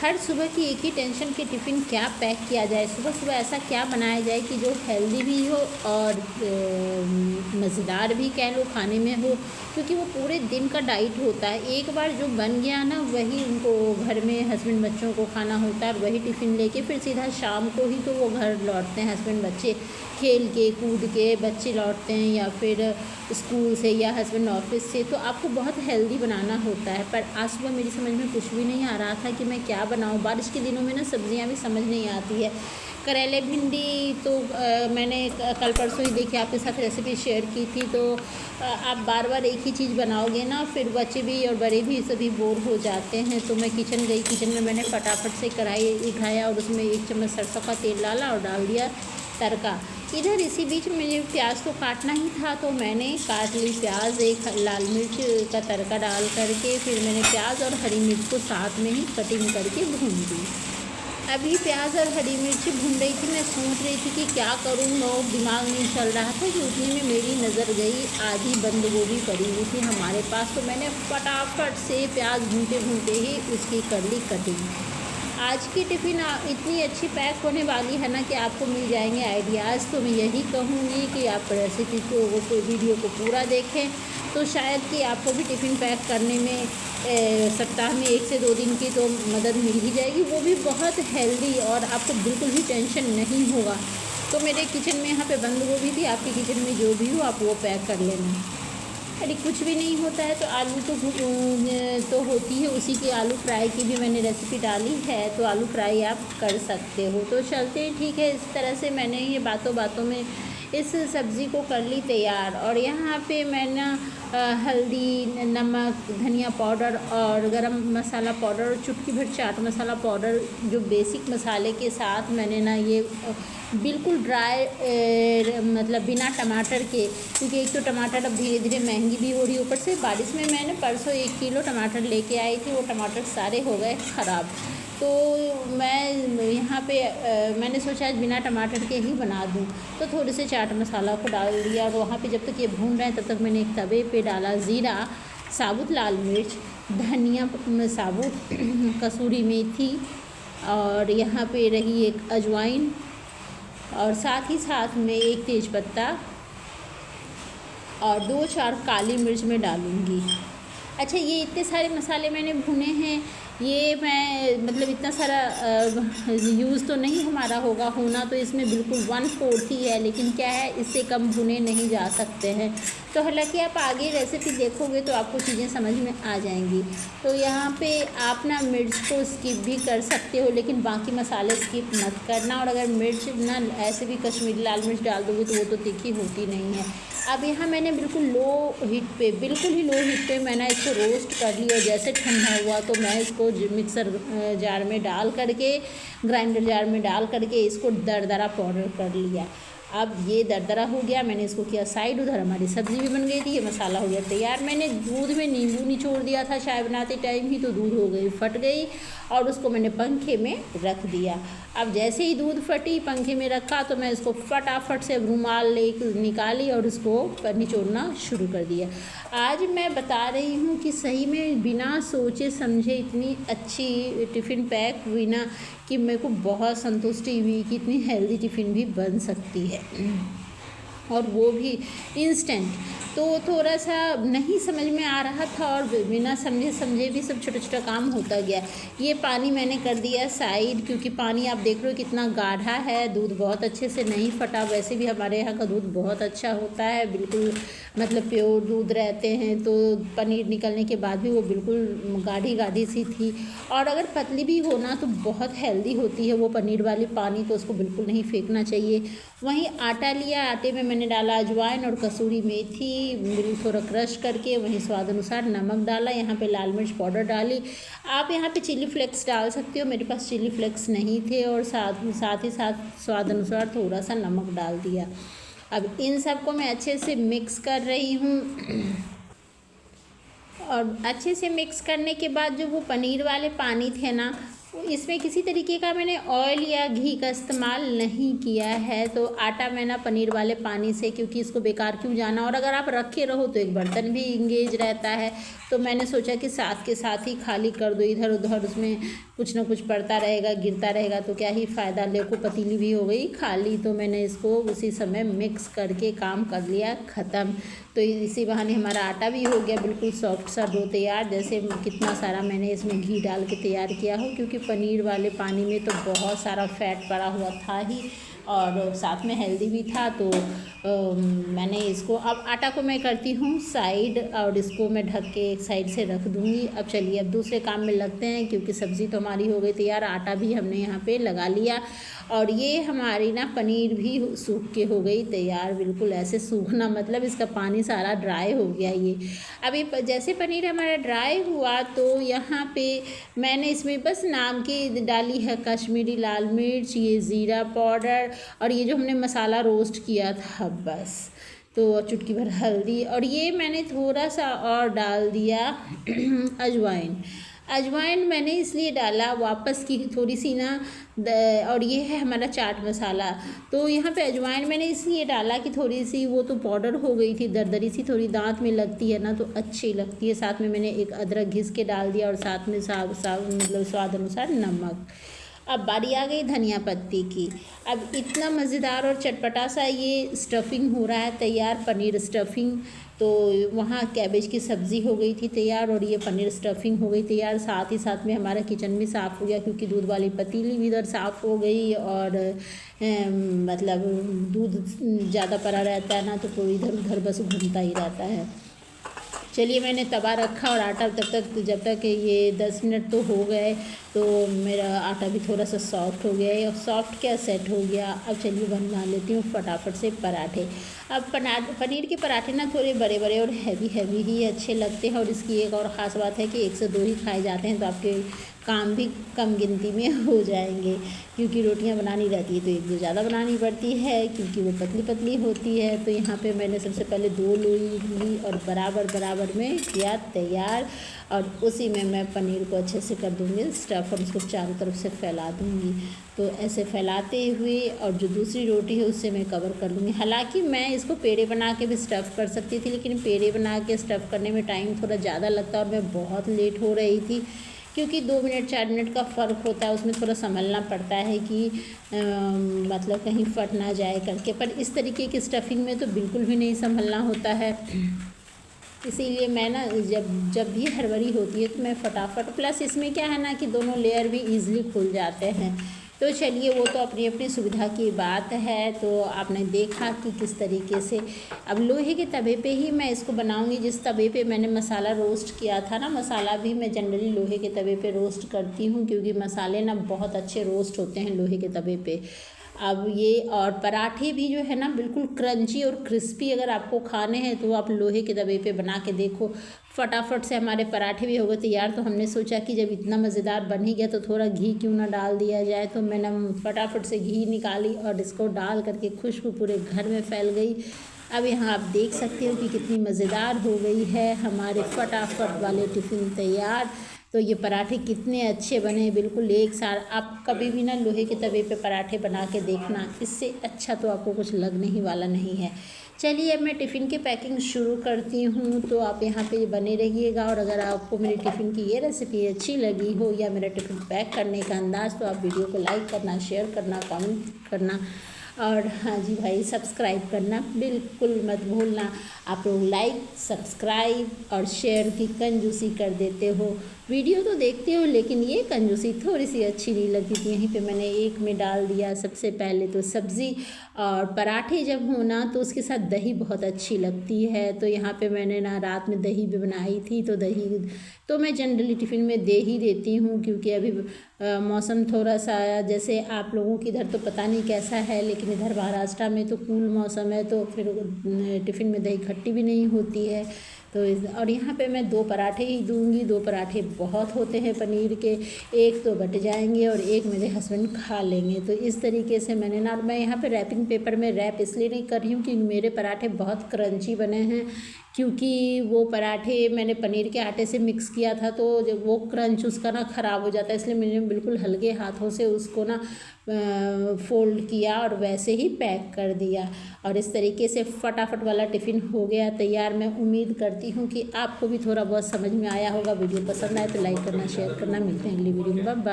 हर सुबह की एक ही टेंशन कि टिफ़िन क्या पैक किया जाए, सुबह सुबह ऐसा क्या बनाया जाए कि जो हेल्दी भी हो और मज़ेदार भी कह लो खाने में हो, क्योंकि वो पूरे दिन का डाइट होता है। एक बार जो बन गया ना वही उनको घर में हस्बैंड बच्चों को खाना होता है और वही टिफ़िन लेके फिर सीधा शाम को ही तो वो घर लौटते हैं। हस्बैंड बच्चे खेल के कूद के बच्चे लौटते हैं या फिर स्कूल से या हस्बैंड ऑफिस से, तो आपको बहुत हेल्दी बनाना होता है। पर आज सुबह मेरी समझ में कुछ भी नहीं आ रहा था कि मैं क्या बनाऊं। बारिश के दिनों में ना सब्जियां भी समझ नहीं आती है। करेले भिंडी तो मैंने कल परसों ही देखी आपके साथ रेसिपी शेयर की थी। तो आप बार बार एक ही चीज़ बनाओगे ना फिर बच्चे भी और बड़े भी सभी बोर हो जाते हैं। तो मैं किचन गई, किचन में मैंने फटाफट से कढ़ाई उठाया और उसमें 1 चम्मच सरसों का तेल डाला और डाल दिया तड़का। इधर इसी बीच मुझे प्याज तो काटना ही था तो मैंने काट ली प्याज, एक लाल मिर्च का तड़का डाल करके फिर मैंने प्याज और हरी मिर्च को साथ में ही कटिंग करके भून दी। अभी प्याज और हरी मिर्च भून रही थी, मैं सोच रही थी कि क्या करूँ, और दिमाग नहीं चल रहा था कि उतने में मेरी नज़र गई आधी बंद गोभी पड़ी हुई थी हमारे पास। तो मैंने फटाफट से प्याज भूनते भूनते ही उसकी कर ली कटिंग। आज की टिफ़िन इतनी अच्छी पैक होने वाली है ना कि आपको मिल जाएंगे आइडियाज़। तो मैं यही कहूँगी कि आप रेसिपी को वीडियो को पूरा देखें तो शायद कि आपको भी टिफ़िन पैक करने में सप्ताह में 1 से 2 दिन की तो मदद मिल ही जाएगी, वो भी बहुत हेल्दी, और आपको बिल्कुल भी टेंशन नहीं होगा। तो मेरे किचन में यहाँ पे बंद गोभी थी, आपके किचन में जो भी हो आप वो पैक कर लेना। अरे कुछ भी नहीं होता है तो आलू तो होती है, उसी की आलू फ्राई की भी मैंने रेसिपी डाली है, तो आलू फ्राई आप कर सकते हो। तो चलते ठीक है, इस तरह से मैंने ये बातों बातों में इस सब्ज़ी को कर ली तैयार। और यहाँ पे मैंने हल्दी, नमक, धनिया पाउडर और गरम मसाला पाउडर और चुटकी भर चाट मसाला पाउडर, जो बेसिक मसाले के साथ मैंने ना ये बिल्कुल ड्राई मतलब बिना टमाटर के, क्योंकि एक तो टमाटर अब धीरे धीरे महंगी भी हो रही है, ऊपर से बारिश में मैंने परसों 1 किलो टमाटर लेके आई थी, वो टमाटर सारे हो गए ख़राब। तो मैं यहाँ पे मैंने सोचा आज बिना टमाटर के ही बना दूँ, तो थोड़े से चाट मसाला को डाल दिया। और वहाँ पे जब तक ये भून रहे हैं तब तक मैंने एक तवे पे डाला ज़ीरा, साबुत लाल मिर्च, धनिया साबुत, कसूरी मेथी, और यहाँ पे रही एक अजवाइन, और साथ ही साथ में एक तेज़पत्ता और 2-4 काली मिर्च में डालूँगी। अच्छा, ये इतने सारे मसाले मैंने भुने हैं, ये मैं मतलब इतना सारा यूज़ तो नहीं हमारा होना तो इसमें बिल्कुल 1/4 ही है, लेकिन क्या है इससे कम भुने नहीं जा सकते हैं। तो हालांकि आप आगे रेसिपी देखोगे तो आपको चीज़ें समझ में आ जाएंगी। तो यहाँ पे आप ना मिर्च को स्किप भी कर सकते हो, लेकिन बाकी मसाले स्किप मत करना। और अगर मिर्च ना ऐसे भी कश्मीरी लाल मिर्च डाल दोगे तो वो तो तीखी होती नहीं है। अब यहाँ मैंने बिल्कुल लो हीट पे मैंने इसको रोस्ट कर लिया। जैसे ठंडा हुआ तो मैं इसको मिक्सर जार में डाल करके, ग्राइंडर जार में डाल करके इसको दरदरा पाउडर कर लिया। अब ये दरदरा हो गया, मैंने इसको किया साइड। उधर हमारी सब्ज़ी भी बन गई थी, ये मसाला हो गया तैयार। मैंने दूध में नींबू निचोड़ दिया था चाय बनाते टाइम ही, तो दूध हो गई फट गई और उसको मैंने पंखे में रख दिया। अब जैसे ही दूध फटी पंखे में रखा तो मैं इसको फटाफट से रुमाल ले निकाली और उसको निचोड़ना शुरू कर दिया। आज मैं बता रही हूँ कि सही में बिना सोचे समझे इतनी अच्छी टिफ़िन पैक हुई ना कि मेरे को बहुत संतुष्टि हुई कि इतनी हेल्दी टिफ़िन भी बन सकती है, और वो भी इंस्टेंट। तो थोड़ा सा नहीं समझ में आ रहा था और बिना समझे भी सब छोटा छोटा काम होता गया। ये पानी मैंने कर दिया साइड, क्योंकि पानी आप देख रहे हो कितना गाढ़ा है, दूध बहुत अच्छे से नहीं फटा। वैसे भी हमारे यहाँ का दूध बहुत अच्छा होता है, बिल्कुल मतलब प्योर दूध रहते हैं। तो पनीर निकलने के बाद भी वो बिल्कुल गाढ़ी गाढ़ी सी थी। और अगर पतली भी हो ना तो बहुत हेल्दी होती है वो पनीर वाली पानी, तो उसको बिल्कुल नहीं फेंकना चाहिए। वहीं आटा लिया, आटे में मैंने डाला अजवाइन और कसूरी मेथी थोड़ा क्रश करके, वहीं स्वाद अनुसार नमक डाला। यहाँ पे लाल मिर्च पाउडर डाली। आप यहाँ पे चिली फ्लेक्स डाल सकते हो, मेरे पास चिली फ्लेक्स नहीं थे। और साथ ही साथ स्वाद अनुसार थोड़ा सा नमक डाल दिया। अब इन सबको मैं अच्छे से मिक्स कर रही हूँ, और अच्छे से मिक्स करने के बाद जो वो पनीर वाले पानी थे ना इसमें किसी तरीके का मैंने ऑयल या घी का इस्तेमाल नहीं किया है। तो आटा मैं ना पनीर वाले पानी से, क्योंकि इसको बेकार क्यों जाना, और अगर आप रखे रहो तो एक बर्तन भी इंगेज रहता है, तो मैंने सोचा कि साथ के साथ ही खाली कर दो, इधर उधर उसमें कुछ ना कुछ पड़ता रहेगा, गिरता रहेगा, तो क्या ही फ़ायदा। देखो पतीली भी हो गई खाली, तो मैंने इसको उसी समय मिक्स करके काम कर लिया ख़त्म। तो इसी बहाने हमारा आटा भी हो गया बिल्कुल सॉफ्ट सा डो तैयार। जैसे कितना सारा मैंने इसमें घी डाल के तैयार किया हो, क्योंकि पनीर वाले पानी में तो बहुत सारा फैट पड़ा हुआ था ही, और साथ में हेल्दी भी था। तो मैंने इसको, अब आटा को मैं करती हूँ साइड, और इसको मैं ढक के एक साइड से रख दूँगी। अब चलिए अब दूसरे काम में लगते हैं, क्योंकि सब्ज़ी तो हमारी हो गई तैयार, आटा भी हमने यहाँ पे लगा लिया, और ये हमारी ना पनीर भी सूख के हो गई तैयार। बिल्कुल ऐसे सूखना मतलब इसका पानी सारा ड्राई हो गया। ये अभी जैसे पनीर हमारा ड्राई हुआ, तो यहाँ पे मैंने इसमें बस नाम की डाली है कश्मीरी लाल मिर्च, ये ज़ीरा पाउडर, और ये जो हमने मसाला रोस्ट किया था बस, तो चुटकी भर हल्दी, और ये मैंने थोड़ा सा और डाल दिया अजवाइन। अजवाइन मैंने इसलिए डाला वापस की थोड़ी सी ना, और ये है हमारा चाट मसाला। तो यहाँ पे अजवाइन मैंने इसलिए डाला कि थोड़ी सी वो तो पाउडर हो गई थी, दरदरी सी, थोड़ी दांत में लगती है ना तो अच्छी लगती है। साथ में मैंने एक अदरक घिस के डाल दिया, और साथ में मतलब स्वाद अनुसार नमक। अब बारी आ गई धनिया पत्ती की। अब इतना मज़ेदार और चटपटा सा ये स्टफिंग हो रहा है तैयार, पनीर स्टफिंग। तो वहाँ कैबेज की सब्ज़ी हो गई थी तैयार, और ये पनीर स्टफिंग हो गई तैयार। साथ ही साथ में हमारा किचन भी साफ़ हो गया, क्योंकि दूध वाली पतीली भी इधर साफ़ हो गई, और मतलब दूध ज़्यादा पड़ा रहता है ना, तो कोई इधर उधर बस घूमता ही रहता है। चलिए मैंने तवा रखा, और आटा जब तक ये 10 मिनट तो हो गए, तो मेरा आटा भी थोड़ा सा सॉफ्ट हो गया है, और सॉफ्ट क्या सेट हो गया। अब चलिए बना लेती हूँ फटाफट से पराठे। अब पनीर के पराठे ना थोड़े बड़े बड़े और हैवी ही अच्छे लगते हैं, और इसकी एक और ख़ास बात है कि 1 से 2 ही खाए जाते हैं, तो आपके काम भी कम गिनती में हो जाएंगे। क्योंकि रोटियां बनानी रहती है तो 1-2 ज़्यादा बनानी पड़ती है, क्योंकि वो पतली पतली होती है। तो यहाँ पे मैंने सबसे पहले 2 लोई ली, और बराबर में किया तैयार, और उसी में मैं पनीर को अच्छे से कर दूँगी स्टफ़, और उसको चारों तरफ से फैला दूँगी। तो ऐसे फैलाते हुए, और जो दूसरी रोटी है उससे मैं कवर कर लूँगी। हालांकि मैं इसको पेड़े बना के भी स्टफ़ कर सकती थी, लेकिन पेड़े बना के स्टफ़ करने में टाइम थोड़ा ज़्यादा लगता, और मैं बहुत लेट हो रही थी, क्योंकि 2 मिनट 4 मिनट का फ़र्क होता है, उसमें थोड़ा संभलना पड़ता है कि मतलब कहीं फट ना जाए करके। पर इस तरीके की स्टफिंग में तो बिल्कुल भी नहीं संभलना होता है। इसीलिए मैं ना जब भी हड़बड़ी होती है तो मैं फटाफट, प्लस इसमें क्या है ना कि दोनों लेयर भी ईज़िली खुल जाते हैं। तो चलिए वो तो अपनी अपनी सुविधा की बात है। तो आपने देखा कि किस तरीके से अब लोहे के तवे पे ही मैं इसको बनाऊंगी। जिस तवे पे मैंने मसाला रोस्ट किया था ना, मसाला भी मैं जनरली लोहे के तवे पे रोस्ट करती हूँ, क्योंकि मसाले ना बहुत अच्छे रोस्ट होते हैं लोहे के तवे पे। अब ये और पराठे भी जो है ना बिल्कुल क्रंची और क्रिस्पी अगर आपको खाने हैं तो आप लोहे के तवे पे बना के देखो, फटाफट से हमारे पराठे भी हो गए तैयार। तो हमने सोचा कि जब इतना मज़ेदार बन ही गया तो थोड़ा घी क्यों ना डाल दिया जाए। तो मैंने फटाफट से घी निकाली और इसको डाल करके खुशबू पूरे घर में फैल गई। अब यहाँ आप देख सकते हो कि कितनी मज़ेदार हो गई है हमारे फटाफट वाले टिफ़िन तैयार। तो ये पराठे कितने अच्छे बने, बिल्कुल एक साथ। आप कभी भी ना लोहे के तवे पे पराठे बना के देखना, इससे अच्छा तो आपको कुछ लगने ही वाला नहीं है। चलिए अब मैं टिफ़िन की पैकिंग शुरू करती हूँ। तो आप यहाँ पे बने रहिएगा, और अगर आपको मेरी टिफ़िन की ये रेसिपी अच्छी लगी हो या मेरा टिफ़िन पैक करने का अंदाज़, तो आप वीडियो को लाइक करना, शेयर करना, कमेंट करना, और हाँ जी भाई सब्सक्राइब करना बिल्कुल मत भूलना। आप लोग लाइक, सब्सक्राइब और शेयर की कंजूसी कर देते हो। वीडियो तो देखते हो, लेकिन ये कंजूसी थोड़ी सी अच्छी नहीं लगती थी। यहीं पे मैंने एक में डाल दिया सबसे पहले तो सब्ज़ी, और पराठे जब हो ना तो उसके साथ दही बहुत अच्छी लगती है। तो यहाँ पे मैंने ना रात में दही भी बनाई थी, तो दही तो मैं जनरली टिफ़िन में दे ही देती हूँ, क्योंकि अभी मौसम थोड़ा सा जैसे आप लोगों की इधर तो पता नहीं कैसा है, लेकिन इधर महाराष्ट्र में तो कूल मौसम है, तो फिर टिफ़िन में दही खट्टी भी नहीं होती है। और यहाँ पे मैं 2 पराठे ही दूँगी, 2 पराठे बहुत होते हैं पनीर के, एक तो बट जाएंगे और एक मेरे हस्बैंड खा लेंगे। तो इस तरीके से मैंने ना, मैं यहाँ पे रैपिंग पेपर में रैप इसलिए नहीं कर रही हूँ कि मेरे पराठे बहुत क्रंची बने हैं, क्योंकि वो पराठे मैंने पनीर के आटे से मिक्स किया था, तो जब वो क्रंच उसका ना ख़राब हो जाता है, इसलिए मैंने बिल्कुल हल्के हाथों से उसको ना फोल्ड किया और वैसे ही पैक कर दिया। और इस तरीके से फटाफट वाला टिफ़िन हो गया तैयार। मैं उम्मीद करती हूँ कि आपको भी थोड़ा बहुत समझ में आया होगा। वीडियो पसंद आए तो लाइक करना, शेयर करना। मिलते हैं अगली वीडियो में। Bye bye.